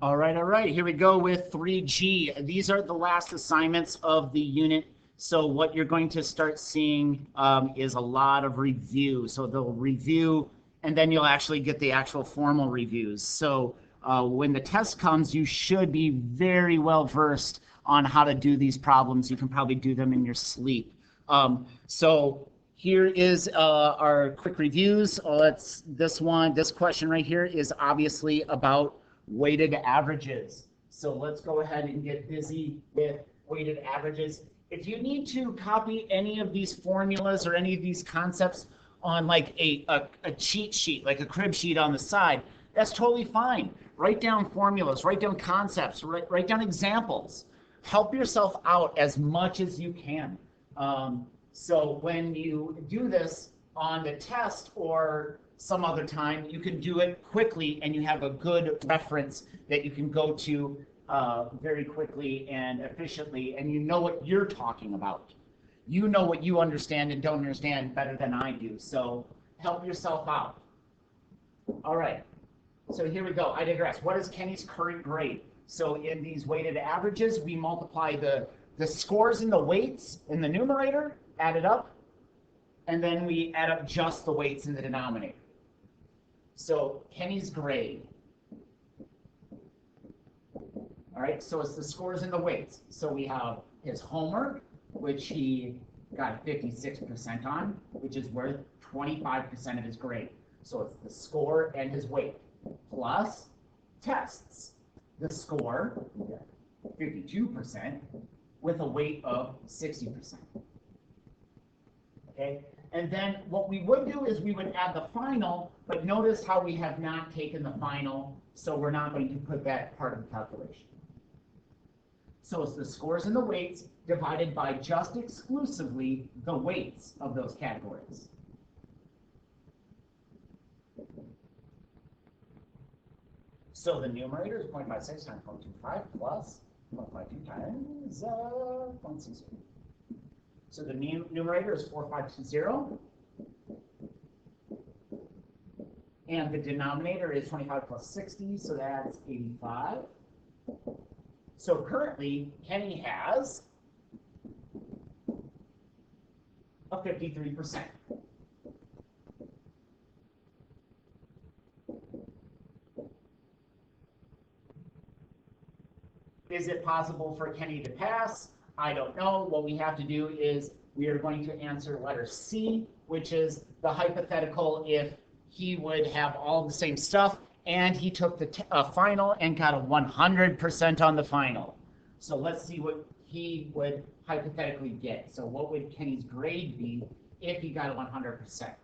All right. Here we go with 3G. These are the last assignments of the unit. So what you're going to start seeing is a lot of review. So they'll review, and then you'll actually get the actual formal reviews. So when the test comes, you should be very well versed on how to do these problems. You can probably do them in your sleep. So here is our quick reviews. This question right here is obviously about weighted averages. So let's go ahead and get busy with weighted averages. If you need to copy any of these formulas or any of these concepts on like a cheat sheet, like a crib sheet on the side, that's totally fine. Write down formulas, write down concepts, write down examples. Help yourself out as much as you can. So when you do this on the test or some other time, you can do it quickly and you have a good reference that you can go to very quickly and efficiently, and you know what you're talking about. You know what you understand and don't understand better than I do, so help yourself out. All right, so here we go. I digress. What is Kenny's current grade? So in these weighted averages, we multiply the scores and the weights in the numerator, add it up, and then we add up just the weights in the denominator. So Kenny's grade. All right, so it's the scores and the weights. So we have his homework, which he got 56% on, which is worth 25% of his grade. So it's the score and his weight, plus tests. The score, 52%, with a weight of 60%. Okay, and then what we would do is we would add the final, but notice how we have not taken the final, so we're not going to put that part of the calculation. So it's the scores and the weights divided by just exclusively the weights of those categories. So the numerator is 0.56 times 0.25 plus 0.52 times 0.60. So the numerator is 4520. And the denominator is 25 plus 60, so that's 85. So currently, Kenny has a 53%. Is it possible for Kenny to pass? I don't know. What we have to do is we are going to answer letter C, which is the hypothetical if he would have all the same stuff and he took the final and got a 100% on the final. So let's see what he would hypothetically get. So what would Kenny's grade be if he got a 100%?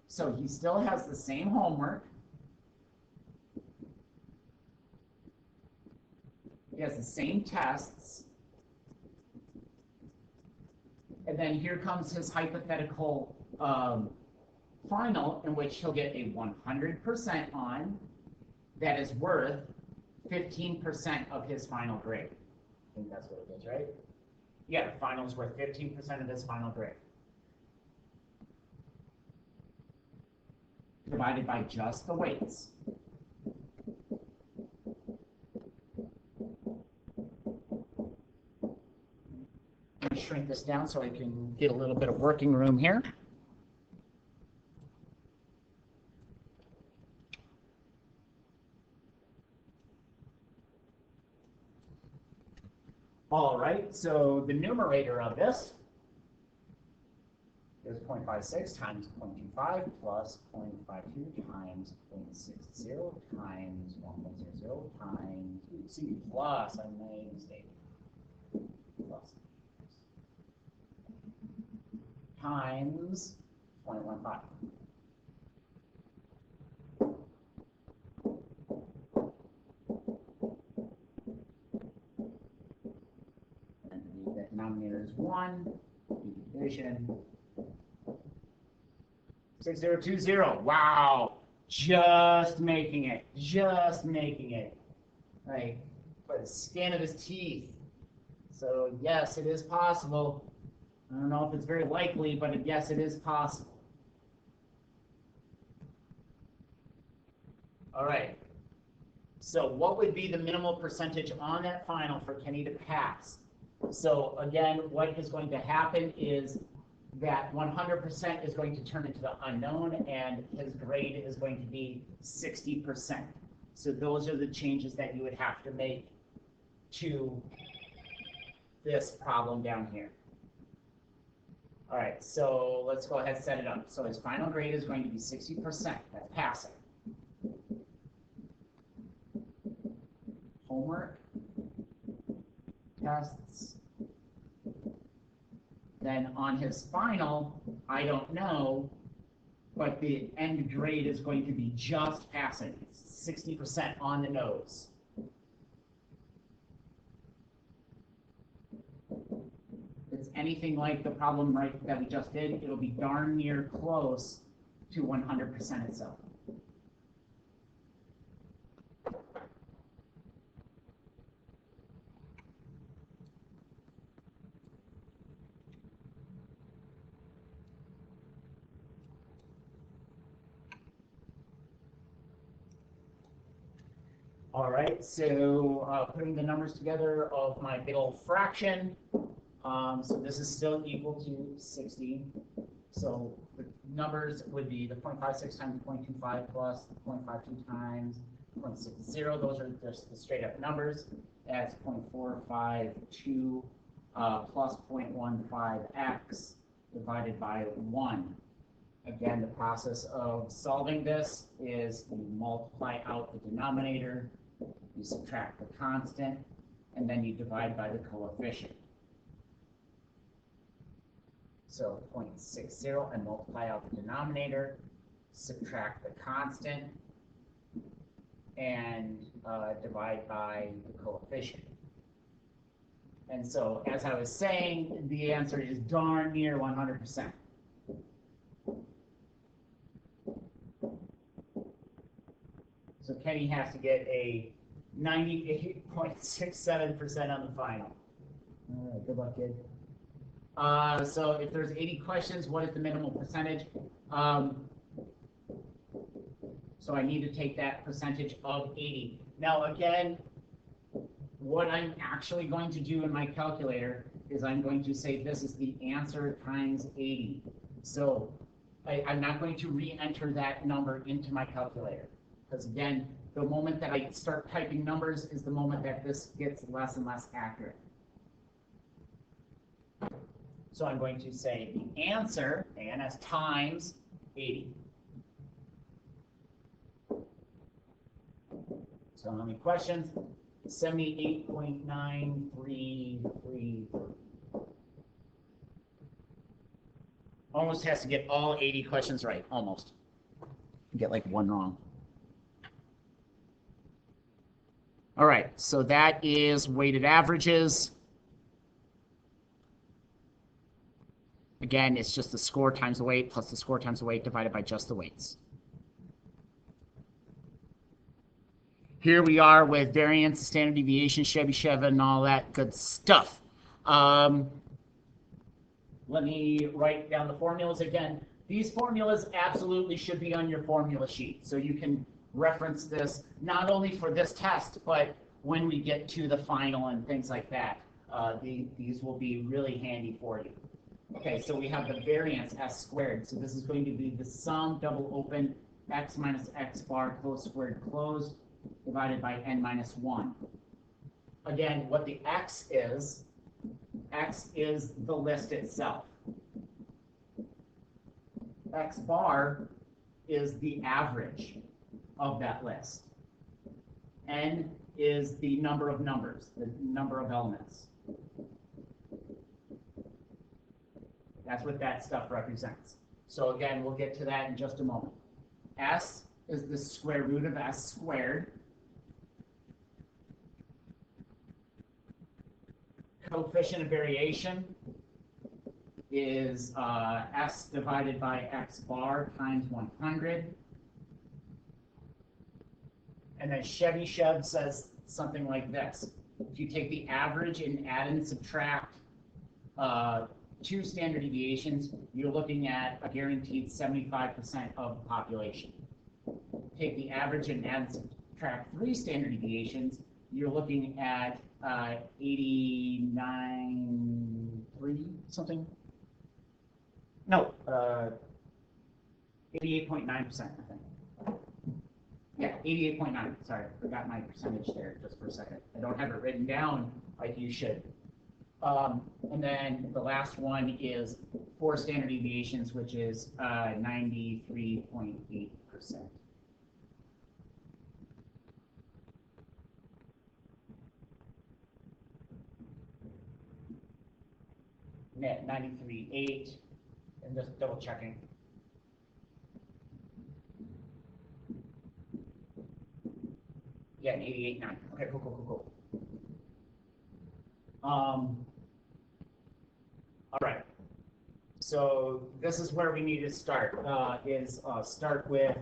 So he still has the same homework. He has the same tests. And then here comes his hypothetical final, in which he'll get a 100% on that is worth 15% of his final grade. I think that's what it is, right? Yeah, the final is worth 15% of his final grade. Divided by just the weights. Let me shrink this down so I can get a little bit of working room here. All right, so the numerator of this is 0.56 times 0.25 plus 0.52 times 0.60 times 1.00 times, see, plus, I made a mistake, plus, times 0.15. The denominator is 1, division 6020. Wow, just making it, right, by the skin of his teeth. So yes, it is possible. I don't know if it's very likely, but yes, it is possible. All right. So what would be the minimal percentage on that final for Kenny to pass? So again, what is going to happen is that 100% is going to turn into the unknown, and his grade is going to be 60%. So those are the changes that you would have to make to this problem down here. All right, so let's go ahead and set it up. So his final grade is going to be 60%. That's passing. Homework, tests. Then on his final, I don't know, but the end grade is going to be just passing. It's 60% on the nose. If it's anything like the problem that we just did, it'll be darn near close to 100% itself. All right, so putting the numbers together of my big old fraction. So this is still equal to 60. So the numbers would be the 0.56 times 0.25 plus 0.52 times 0.60. Those are just the straight up numbers. That's 0.452 plus 0.15x divided by 1. Again, the process of solving this is you multiply out the denominator, you subtract the constant, and then you divide by the coefficient. So 0.60 and multiply out the denominator, subtract the constant, and divide by the coefficient. And so, as I was saying, the answer is darn near 100%. So Kenny has to get a 98.67% on the final. All right, good luck, kid. So if there's 80 questions, what is the minimal percentage? So I need to take that percentage of 80. Now again, what I'm actually going to do in my calculator is I'm going to say this is the answer times 80. So I'm not going to re-enter that number into my calculator. Because again, the moment that I start typing numbers is the moment that this gets less and less accurate. So I'm going to say the answer, ANS, times 80. So how many questions? 78.933. Almost has to get all 80 questions right, almost. Get like one wrong. All right, so that is weighted averages. Again, it's just the score times the weight plus the score times the weight divided by just the weights. Here we are with variance, standard deviation, Chebyshev, and all that good stuff. Let me write down the formulas again. These formulas absolutely should be on your formula sheet, so you can reference this not only for this test, but when we get to the final and things like that. These will be really handy for you. Okay, so we have the variance, s squared. So this is going to be the sum, double open, x minus x bar, closed squared closed, divided by n minus 1. Again, what the x is the list itself. X bar is the average of that list. N is the number of numbers, the number of elements. That's what that stuff represents. So again, we'll get to that in just a moment. S is the square root of s squared. Coefficient of variation is s divided by x bar times 100. And then Chebyshev says something like this. If you take the average and add and subtract 2 standard deviations, you're looking at a guaranteed 75% of the population. Take the average and add and subtract 3 standard deviations, you're looking at 89.3 something. No, 88.9%, I think. Yeah, 88.9. Sorry, forgot my percentage there just for a second. I don't have it written down like you should. And then the last one is 4 standard deviations, which is 93.8%. Net 93.8, and just double checking. Yeah, 88.9. Okay, cool. All right. So this is where we need to start. Start with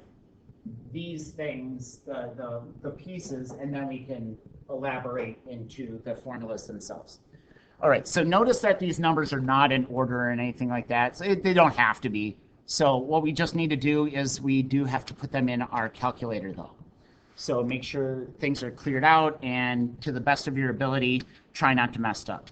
these things, the pieces, and then we can elaborate into the formulas themselves. All right, so notice that these numbers are not in order or anything like that. So they don't have to be. So what we just need to do is we do have to put them in our calculator though. So make sure things are cleared out and to the best of your ability, try not to mess up.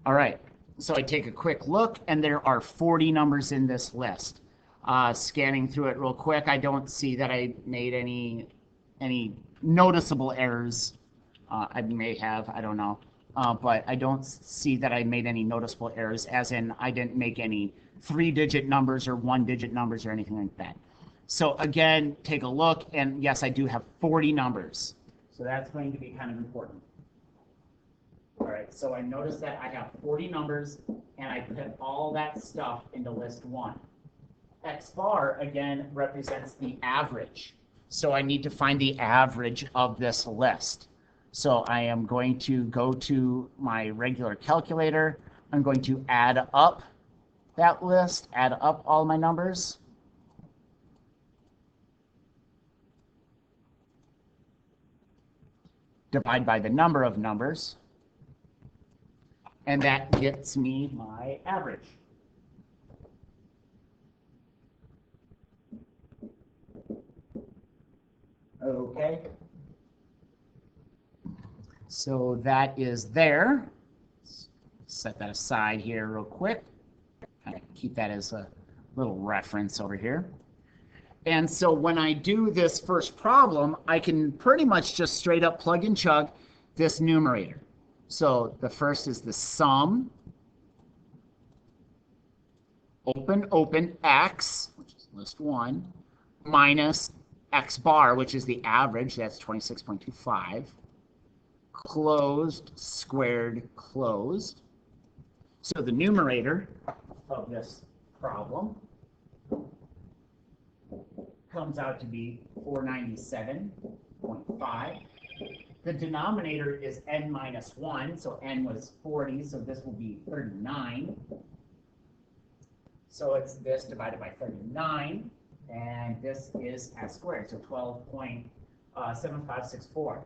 All right, so I take a quick look, and there are 40 numbers in this list. Scanning through it real quick, I don't see that I made any noticeable errors. I may have, I don't know. But I don't see that I made any noticeable errors, as in I didn't make any 3-digit numbers or 1-digit numbers or anything like that. So again, take a look, and yes, I do have 40 numbers. So that's going to be kind of important. All right, so I noticed that I have 40 numbers, and I put all that stuff into list 1. X bar, again, represents the average. So I need to find the average of this list. So I am going to go to my regular calculator. I'm going to add up that list, add up all my numbers. Divide by the number of numbers. And that gets me my average. Okay. So that is there. Set that aside here real quick. Kind of keep that as a little reference over here. And so when I do this first problem, I can pretty much just straight up plug and chug this numerator. So the first is the sum, open, x, which is list 1, minus x bar, which is the average, that's 26.25, closed, squared, closed. So the numerator of this problem comes out to be 497.5. The denominator is n minus 1, so n was 40, so this will be 39. So it's this divided by 39, and this is s squared, so 12.7564.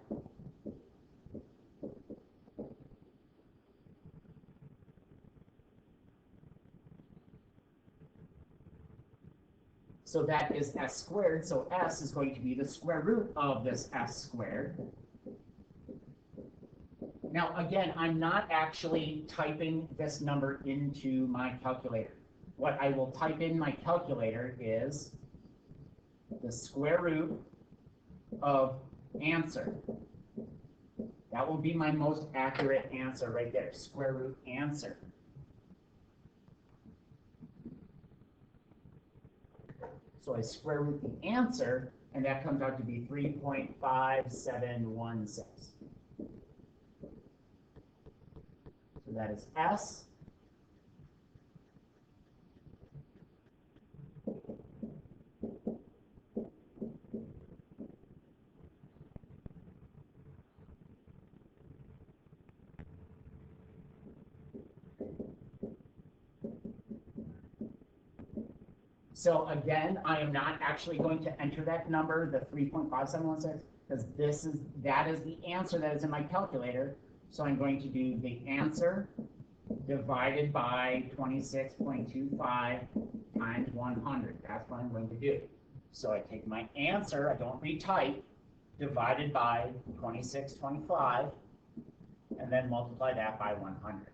So that is s squared, so s is going to be the square root of this s squared. Now, again, I'm not actually typing this number into my calculator. What I will type in my calculator is the square root of answer. That will be my most accurate answer right there, square root answer. So I square root the answer, and that comes out to be 3.5716. So that is S. So again, I am not actually going to enter that number, the 3.5716, because that is the answer that is in my calculator. So I'm going to do the answer divided by 26.25 times 100. That's what I'm going to do. So I take my answer, I don't retype, divided by 26.25, and then multiply that by 100.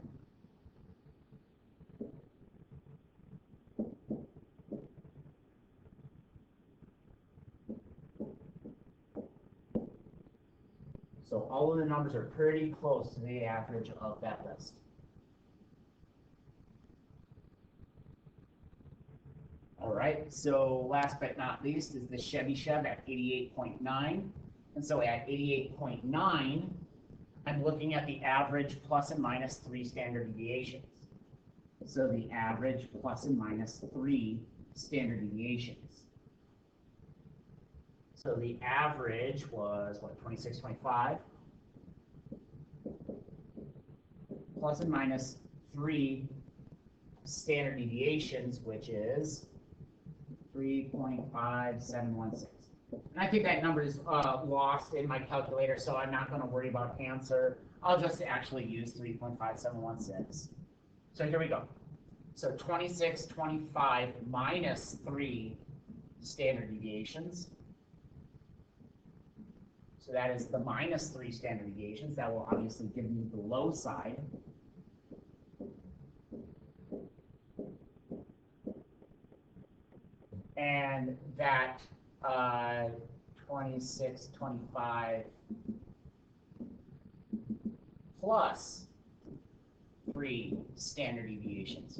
So all of the numbers are pretty close to the average of that list. All right, so last but not least is the Chevy Chev at 88.9. And so at 88.9, I'm looking at the average plus and minus 3 standard deviations. So the average plus and minus 3 standard deviations. So the average was, what, 26.25? Plus and minus 3 standard deviations, which is 3.5716. And I think that number is lost in my calculator, so I'm not going to worry about answer. I'll just actually use 3.5716. So here we go. So 2625 minus 3 standard deviations. So that is the minus 3 standard deviations. That will obviously give me the low side. And that 2625 plus 3 standard deviations.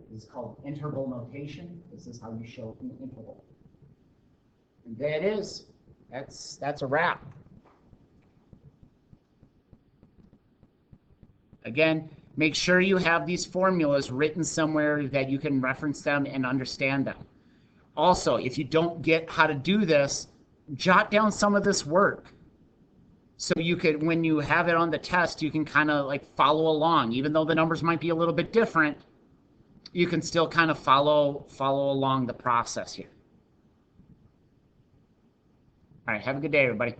This is called interval notation. This is how you show an interval. And there it is. That's a wrap. Again, make sure you have these formulas written somewhere that you can reference them and understand them. Also, if you don't get how to do this, jot down some of this work. So you could, when you have it on the test, you can kind of like follow along. Even though the numbers might be a little bit different, you can still kind of follow along the process here. All right, have a good day, everybody.